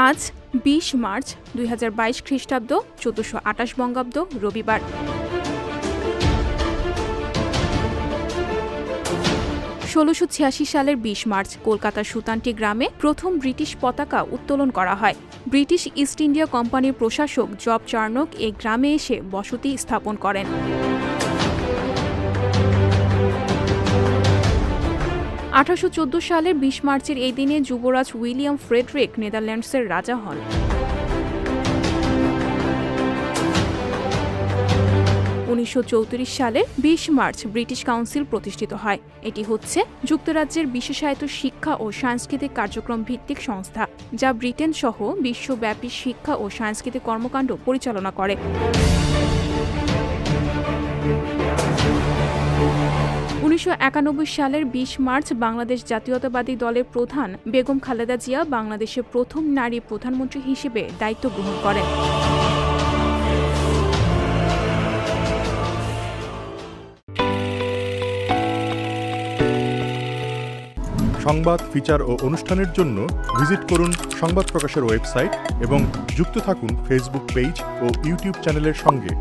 আজ ২০ মার্চ ২০২২ খ্রিস্টাব্দ ১৪২৮ বঙ্গাব্দ রবিবার। সালের ২০ মার্চ কলকাতার সুতান্টি গ্রামে প্রথম ব্রিটিশ পতাকা উত্তোলন করা হয়। ব্রিটিশ ইস্ট ইন্ডিয়া কোম্পানির প্রশাসক জব চার্নক এই গ্রামে এসে বসতি স্থাপন করেন। ১৮১৪ সালের ২০ মার্চের এই দিনে যুবরাজ উইলিয়াম ফ্রেডরিক নেদারল্যান্ডসের রাজা হন। ১৯৩৪ সালের ২০ মার্চ ব্রিটিশ কাউন্সিল প্রতিষ্ঠিত হয়। এটি হচ্ছে যুক্তরাজ্যের বিশেষায়িত শিক্ষা ও সাংস্কৃতিক কার্যক্রম ভিত্তিক সংস্থা, যা ব্রিটেন সহ বিশ্বব্যাপী শিক্ষা ও সাংস্কৃতিক কর্মকাণ্ড পরিচালনা করে। ১৯৯১ সালের ২০ মার্চ বাংলাদেশ জাতীয়তাবাদী দলের প্রধান বেগম খালেদা জিয়া বাংলাদেশের প্রথম নারী প্রধানমন্ত্রী হিসেবে দায়িত্ব গ্রহণ করেন। সংবাদ, ফিচার ও অনুষ্ঠানের জন্য ভিজিট করুন সংবাদ প্রকাশের ওয়েবসাইট এবং যুক্ত থাকুন ফেসবুক পেজ ও ইউটিউব চ্যানেলের সঙ্গে।